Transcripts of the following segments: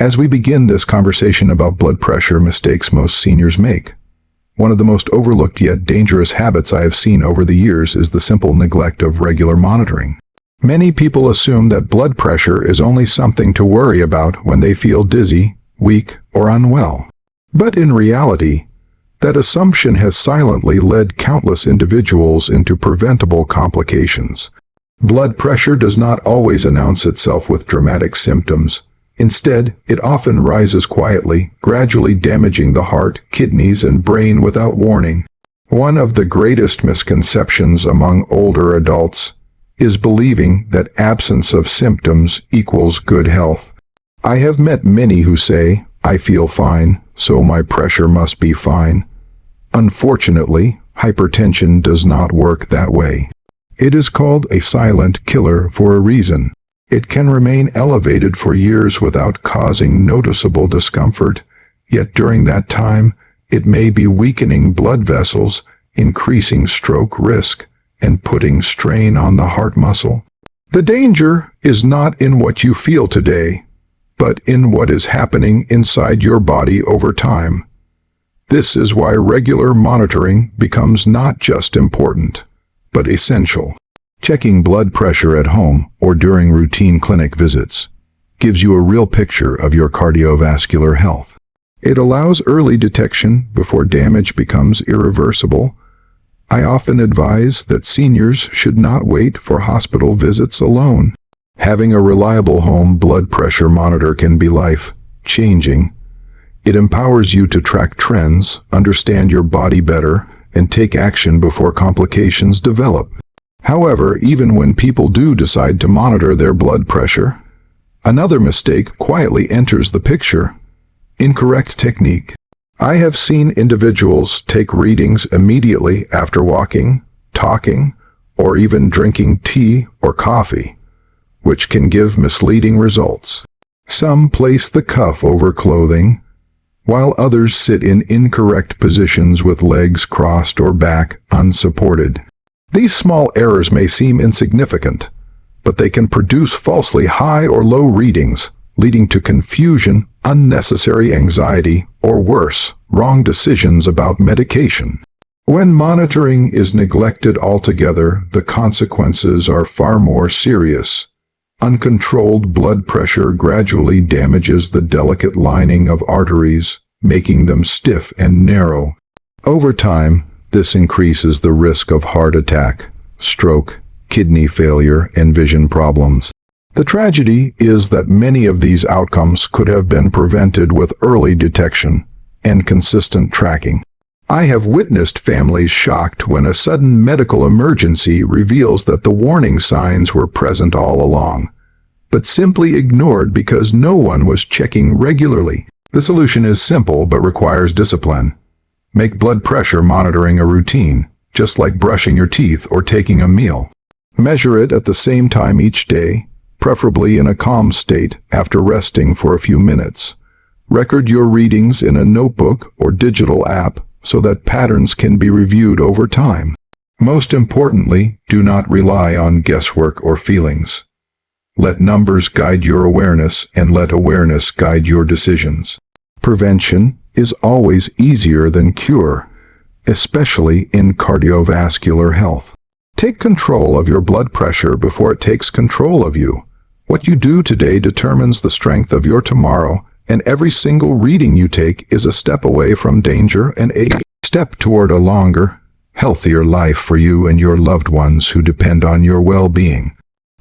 As we begin this conversation about blood pressure mistakes most seniors make, one of the most overlooked yet dangerous habits I have seen over the years is the simple neglect of regular monitoring. Many people assume that blood pressure is only something to worry about when they feel dizzy, weak, or unwell. But in reality, that assumption has silently led countless individuals into preventable complications. Blood pressure does not always announce itself with dramatic symptoms. Instead, it often rises quietly, gradually damaging the heart, kidneys, and brain without warning. One of the greatest misconceptions among older adults is believing that absence of symptoms equals good health. I have met many who say, "I feel fine, so my pressure must be fine." Unfortunately, hypertension does not work that way. It is called a silent killer for a reason. It can remain elevated for years without causing noticeable discomfort, yet during that time, it may be weakening blood vessels, increasing stroke risk, and putting strain on the heart muscle. The danger is not in what you feel today, but in what is happening inside your body over time. This is why regular monitoring becomes not just important, but essential. Checking blood pressure at home or during routine clinic visits gives you a real picture of your cardiovascular health. It allows early detection before damage becomes irreversible. I often advise that seniors should not wait for hospital visits alone. Having a reliable home blood pressure monitor can be life-changing. It empowers you to track trends, understand your body better, and take action before complications develop. However, even when people do decide to monitor their blood pressure, another mistake quietly enters the picture: incorrect technique. I have seen individuals take readings immediately after walking, talking, or even drinking tea or coffee, which can give misleading results. Some place the cuff over clothing, while others sit in incorrect positions with legs crossed or back unsupported. These small errors may seem insignificant, but they can produce falsely high or low readings, leading to confusion, unnecessary anxiety, or worse, wrong decisions about medication. When monitoring is neglected altogether, the consequences are far more serious. Uncontrolled blood pressure gradually damages the delicate lining of arteries, making them stiff and narrow. Over time, this increases the risk of heart attack, stroke, kidney failure, and vision problems. The tragedy is that many of these outcomes could have been prevented with early detection and consistent tracking. I have witnessed families shocked when a sudden medical emergency reveals that the warning signs were present all along, but simply ignored because no one was checking regularly. The solution is simple but requires discipline. Make blood pressure monitoring a routine, just like brushing your teeth or taking a meal. Measure it at the same time each day, preferably in a calm state after resting for a few minutes. Record your readings in a notebook or digital app so that patterns can be reviewed over time. Most importantly, do not rely on guesswork or feelings. Let numbers guide your awareness and let awareness guide your decisions. Prevention is always easier than cure, especially in cardiovascular health. Take control of your blood pressure before it takes control of you. What you do today determines the strength of your tomorrow, and every single reading you take is a step away from danger and a step toward a longer, healthier life for you and your loved ones who depend on your well-being.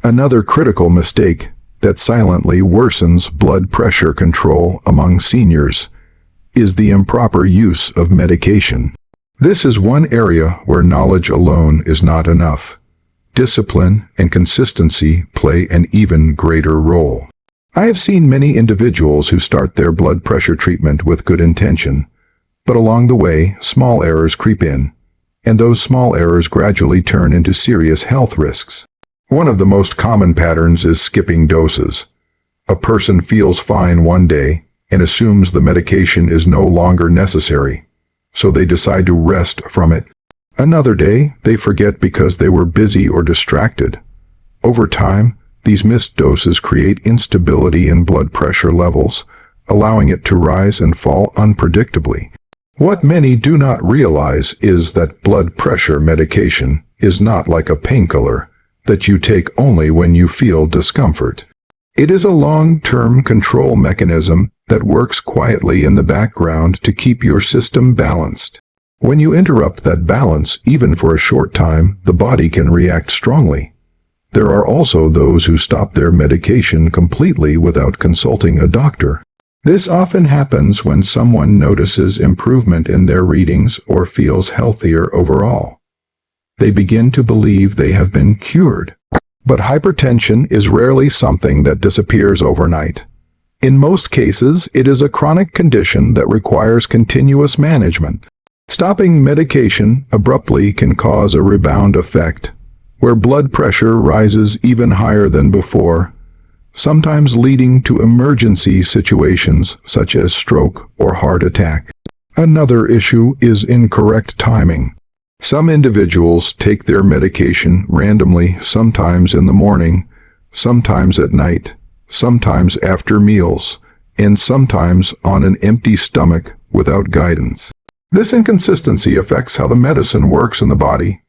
Another critical mistake that silently worsens blood pressure control among seniors is the improper use of medication. This is one area where knowledge alone is not enough. Discipline and consistency play an even greater role. I have seen many individuals who start their blood pressure treatment with good intention, but along the way, small errors creep in, and those small errors gradually turn into serious health risks. One of the most common patterns is skipping doses. A person feels fine one day and assumes the medication is no longer necessary, so they decide to rest from it. Another day, they forget because they were busy or distracted. Over time, these missed doses create instability in blood pressure levels, allowing it to rise and fall unpredictably. What many do not realize is that blood pressure medication is not like a painkiller that you take only when you feel discomfort. It is a long-term control mechanism that works quietly in the background to keep your system balanced. When you interrupt that balance, even for a short time, the body can react strongly. There are also those who stop their medication completely without consulting a doctor. This often happens when someone notices improvement in their readings or feels healthier overall. They begin to believe they have been cured. But hypertension is rarely something that disappears overnight. In most cases, it is a chronic condition that requires continuous management. Stopping medication abruptly can cause a rebound effect, where blood pressure rises even higher than before, sometimes leading to emergency situations such as stroke or heart attack. Another issue is incorrect timing. Some individuals take their medication randomly, sometimes in the morning, sometimes at night, sometimes after meals, and sometimes on an empty stomach without guidance. This inconsistency affects how the medicine works in the body.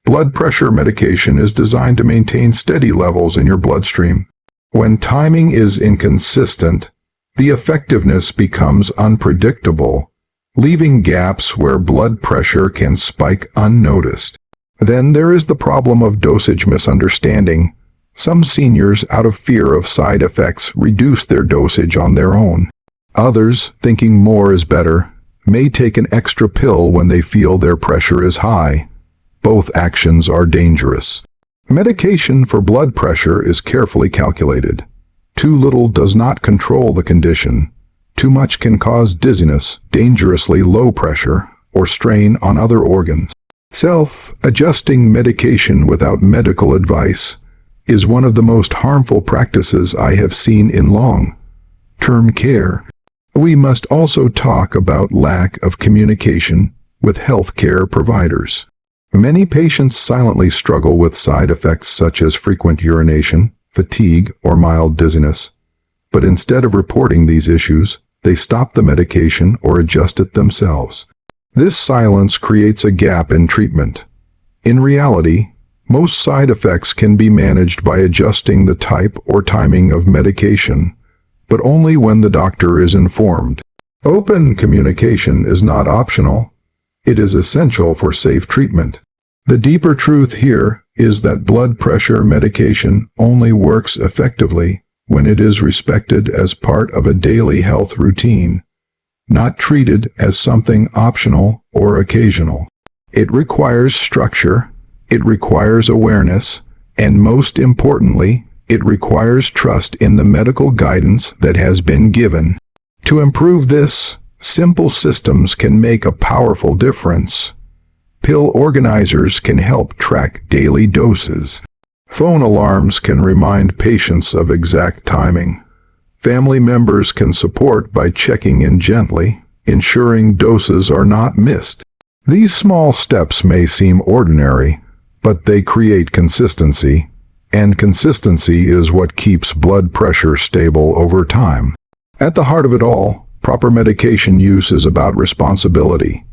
Blood pressure medication is designed to maintain steady levels in your bloodstream. When timing is inconsistent, the effectiveness becomes unpredictable, leaving gaps where blood pressure can spike unnoticed. Then there is the problem of dosage misunderstanding. Some seniors, out of fear of side effects, reduce their dosage on their own. Others, thinking more is better, may take an extra pill when they feel their pressure is high. Both actions are dangerous. Medication for blood pressure is carefully calculated. Too little does not control the condition. Too much can cause dizziness, dangerously low pressure, or strain on other organs. Self-adjusting medication without medical advice is one of the most harmful practices I have seen in long-term care. We must also talk about lack of communication with healthcare providers. Many patients silently struggle with side effects such as frequent urination, fatigue, or mild dizziness. But instead of reporting these issues, they stop the medication or adjust it themselves. This silence creates a gap in treatment. In reality, most side effects can be managed by adjusting the type or timing of medication, but only when the doctor is informed. Open communication is not optional. It is essential for safe treatment. The deeper truth here is that blood pressure medication only works effectively when it is respected as part of a daily health routine, not treated as something optional or occasional. It requires structure, it requires awareness, and most importantly, it requires trust in the medical guidance that has been given. To improve this, simple systems can make a powerful difference. Pill organizers can help track daily doses. Phone alarms can remind patients of exact timing. Family members can support by checking in gently, ensuring doses are not missed. These small steps may seem ordinary, but they create consistency, and consistency is what keeps blood pressure stable over time. At the heart of it all, proper medication use is about responsibility.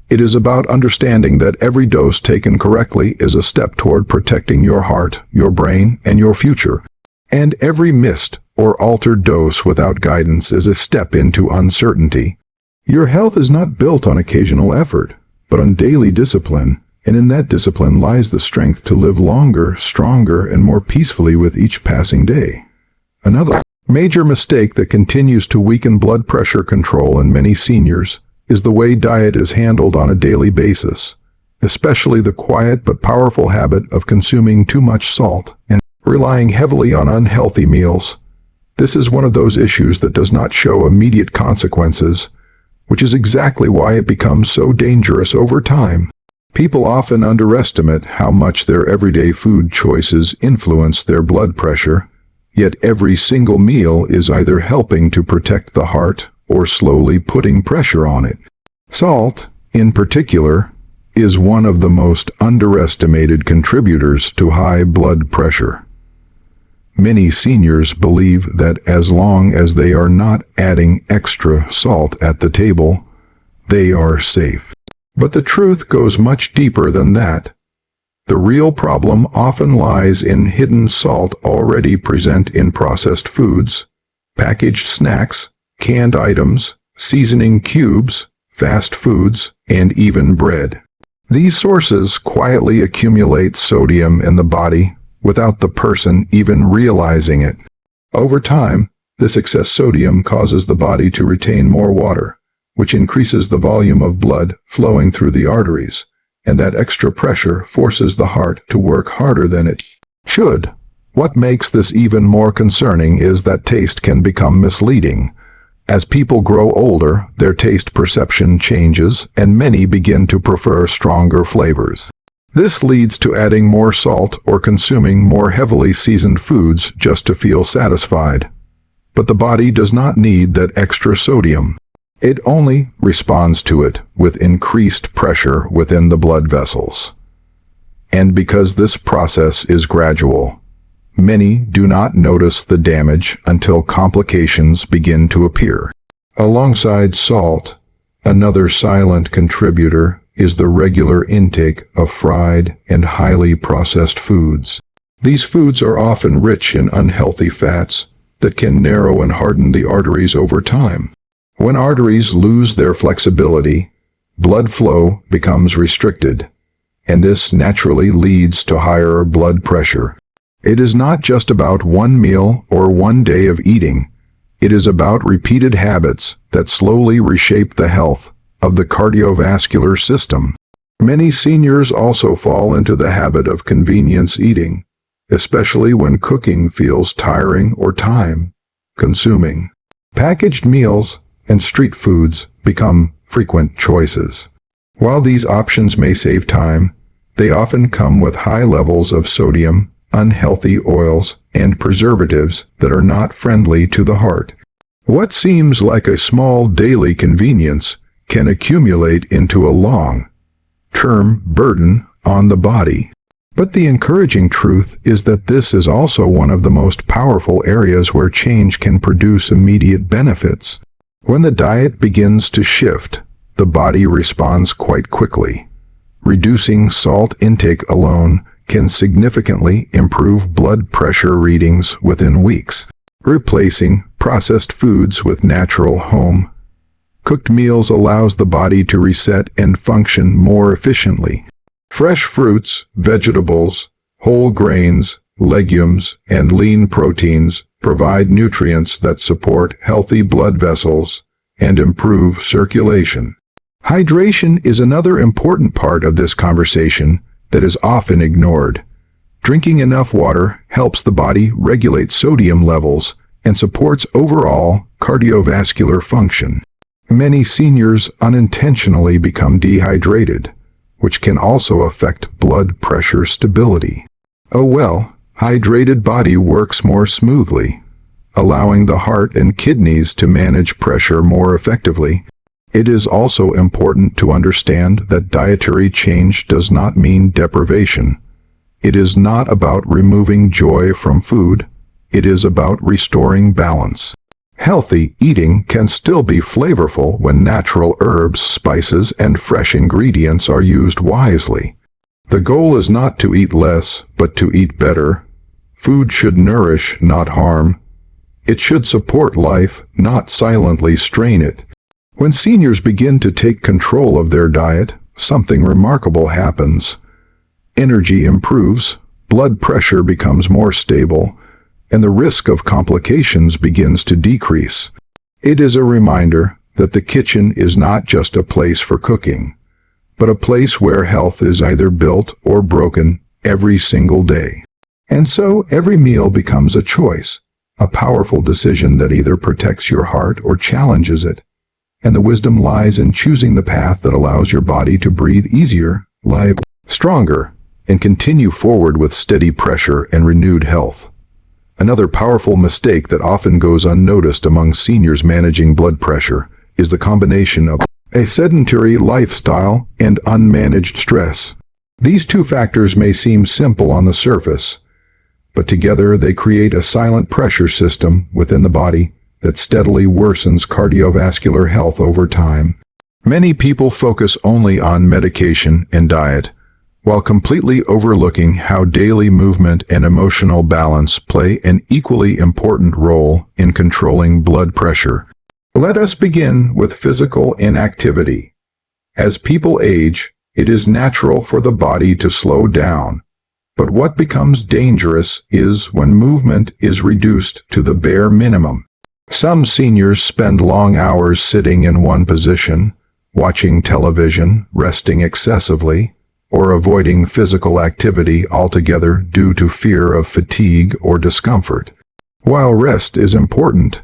It is about understanding that every dose taken correctly is a step toward protecting your heart, your brain, and your future. And every missed or altered dose without guidance is a step into uncertainty. Your health is not built on occasional effort, but on daily discipline, and in that discipline lies the strength to live longer, stronger, and more peacefully with each passing day. Another major mistake that continues to weaken blood pressure control in many seniors is the way diet is handled on a daily basis, especially the quiet but powerful habit of consuming too much salt and relying heavily on unhealthy meals. This is one of those issues that does not show immediate consequences, which is exactly why it becomes so dangerous over time. People often underestimate how much their everyday food choices influence their blood pressure, yet every single meal is either helping to protect the heart or slowly putting pressure on it. Salt, in particular, is one of the most underestimated contributors to high blood pressure. Many seniors believe that as long as they are not adding extra salt at the table, they are safe. But the truth goes much deeper than that. The real problem often lies in hidden salt already present in processed foods, packaged snacks, canned items, seasoning cubes, fast foods, and even bread. These sources quietly accumulate sodium in the body without the person even realizing it. Over time, this excess sodium causes the body to retain more water, which increases the volume of blood flowing through the arteries, and that extra pressure forces the heart to work harder than it should. What makes this even more concerning is that taste can become misleading. As people grow older, their taste perception changes, and many begin to prefer stronger flavors. This leads to adding more salt or consuming more heavily seasoned foods just to feel satisfied. But the body does not need that extra sodium. It only responds to it with increased pressure within the blood vessels. And because this process is gradual, many do not notice the damage until complications begin to appear. Alongside salt, another silent contributor is the regular intake of fried and highly processed foods. These foods are often rich in unhealthy fats that can narrow and harden the arteries over time. When arteries lose their flexibility, blood flow becomes restricted, and this naturally leads to higher blood pressure. It is not just about one meal or one day of eating. It is about repeated habits that slowly reshape the health of the cardiovascular system. Many seniors also fall into the habit of convenience eating, especially when cooking feels tiring or time-consuming. Packaged meals and street foods become frequent choices. While these options may save time, they often come with high levels of sodium, unhealthy oils, and preservatives that are not friendly to the heart. What seems like a small daily convenience can accumulate into a long-term burden on the body. But the encouraging truth is that this is also one of the most powerful areas where change can produce immediate benefits. When the diet begins to shift, the body responds quite quickly. Reducing salt intake alone can significantly improve blood pressure readings within weeks. Replacing processed foods with natural home-cooked meals allows the body to reset and function more efficiently. Fresh fruits, vegetables, whole grains, legumes, and lean proteins provide nutrients that support healthy blood vessels and improve circulation. Hydration is another important part of this conversation that is often ignored. Drinking enough water helps the body regulate sodium levels and supports overall cardiovascular function. Many seniors unintentionally become dehydrated, which can also affect blood pressure stability. A well-hydrated body works more smoothly, allowing the heart and kidneys to manage pressure more effectively. It is also important to understand that dietary change does not mean deprivation. It is not about removing joy from food. It is about restoring balance. Healthy eating can still be flavorful when natural herbs, spices, and fresh ingredients are used wisely. The goal is not to eat less, but to eat better. Food should nourish, not harm. It should support life, not silently strain it. When seniors begin to take control of their diet, something remarkable happens. Energy improves, blood pressure becomes more stable, and the risk of complications begins to decrease. It is a reminder that the kitchen is not just a place for cooking, but a place where health is either built or broken every single day. And so every meal becomes a choice, a powerful decision that either protects your heart or challenges it. And the wisdom lies in choosing the path that allows your body to breathe easier, live stronger, and continue forward with steady pressure and renewed health. Another powerful mistake that often goes unnoticed among seniors managing blood pressure is the combination of a sedentary lifestyle and unmanaged stress. These two factors may seem simple on the surface, but together they create a silent pressure system within the body that steadily worsens cardiovascular health over time. Many people focus only on medication and diet, while completely overlooking how daily movement and emotional balance play an equally important role in controlling blood pressure. Let us begin with physical inactivity. As people age, it is natural for the body to slow down. But what becomes dangerous is when movement is reduced to the bare minimum. Some seniors spend long hours sitting in one position, watching television, resting excessively, or avoiding physical activity altogether due to fear of fatigue or discomfort. While rest is important,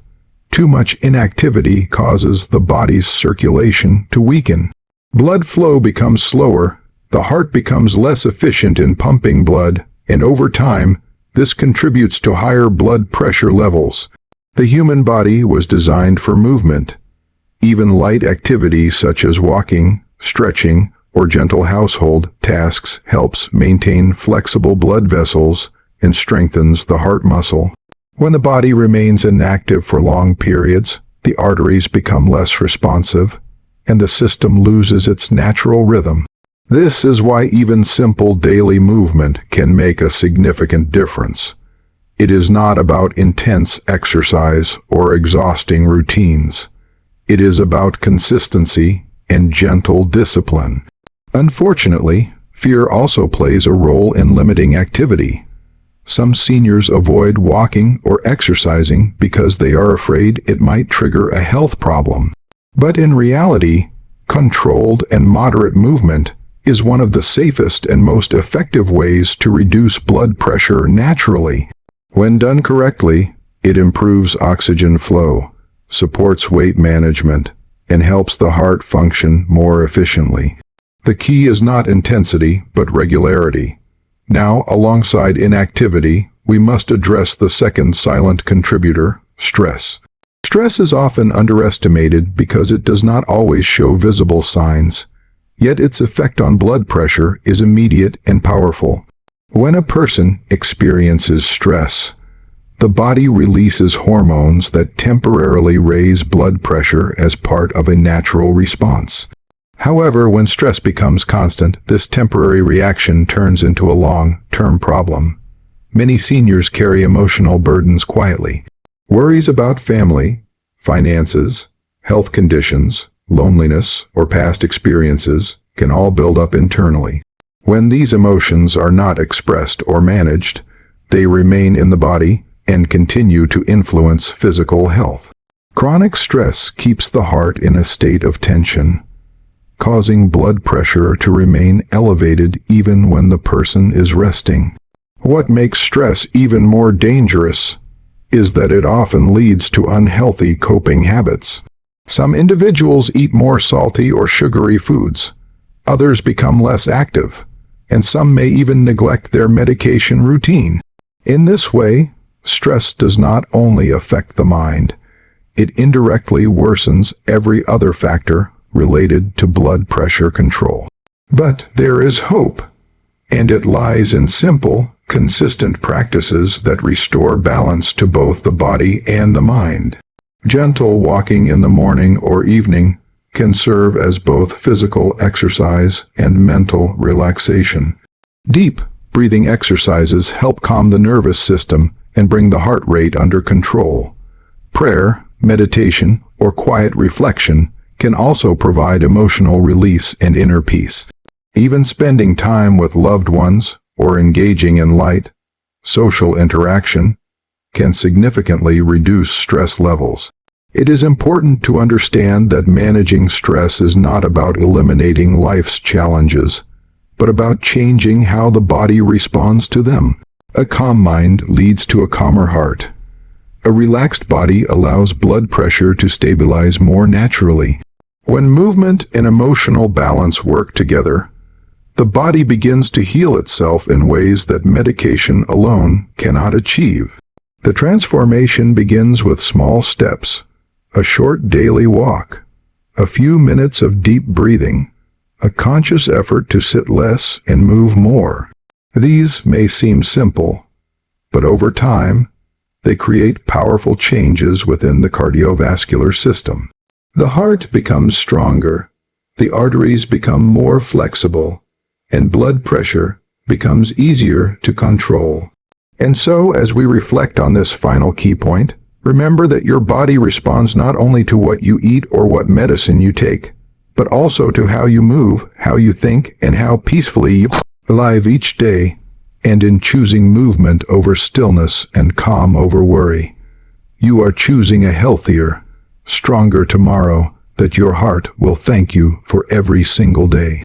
too much inactivity causes the body's circulation to weaken. Blood flow becomes slower, the heart becomes less efficient in pumping blood, and over time, this contributes to higher blood pressure levels. The human body was designed for movement. Even light activity such as walking, stretching, or gentle household tasks helps maintain flexible blood vessels and strengthens the heart muscle. When the body remains inactive for long periods, the arteries become less responsive, and the system loses its natural rhythm. This is why even simple daily movement can make a significant difference. It is not about intense exercise or exhausting routines. It is about consistency and gentle discipline. Unfortunately, fear also plays a role in limiting activity. Some seniors avoid walking or exercising because they are afraid it might trigger a health problem. But in reality, controlled and moderate movement is one of the safest and most effective ways to reduce blood pressure naturally. When done correctly, it improves oxygen flow, supports weight management, and helps the heart function more efficiently. The key is not intensity, but regularity. Now, alongside inactivity, we must address the second silent contributor, stress. Stress is often underestimated because it does not always show visible signs, yet its effect on blood pressure is immediate and powerful. When a person experiences stress, the body releases hormones that temporarily raise blood pressure as part of a natural response. However, when stress becomes constant, this temporary reaction turns into a long-term problem. Many seniors carry emotional burdens quietly. Worries about family, finances, health conditions, loneliness, or past experiences can all build up internally. When these emotions are not expressed or managed, they remain in the body and continue to influence physical health. Chronic stress keeps the heart in a state of tension, causing blood pressure to remain elevated even when the person is resting. What makes stress even more dangerous is that it often leads to unhealthy coping habits. Some individuals eat more salty or sugary foods, others become less active, and some may even neglect their medication routine. In this way, stress does not only affect the mind, it indirectly worsens every other factor related to blood pressure control. But there is hope, and it lies in simple, consistent practices that restore balance to both the body and the mind. Gentle walking in the morning or evening can serve as both physical exercise and mental relaxation. Deep breathing exercises help calm the nervous system and bring the heart rate under control. Prayer, meditation, or quiet reflection can also provide emotional release and inner peace. Even spending time with loved ones or engaging in light, social interaction can significantly reduce stress levels. It is important to understand that managing stress is not about eliminating life's challenges, but about changing how the body responds to them. A calm mind leads to a calmer heart. A relaxed body allows blood pressure to stabilize more naturally. When movement and emotional balance work together, the body begins to heal itself in ways that medication alone cannot achieve. The transformation begins with small steps, a short daily walk, a few minutes of deep breathing, a conscious effort to sit less and move more. These may seem simple, but over time, they create powerful changes within the cardiovascular system. The heart becomes stronger, the arteries become more flexible, and blood pressure becomes easier to control. And so, as we reflect on this final key point, remember that your body responds not only to what you eat or what medicine you take, but also to how you move, how you think, and how peacefully you live each day, and in choosing movement over stillness and calm over worry. You are choosing a healthier, stronger tomorrow that your heart will thank you for every single day.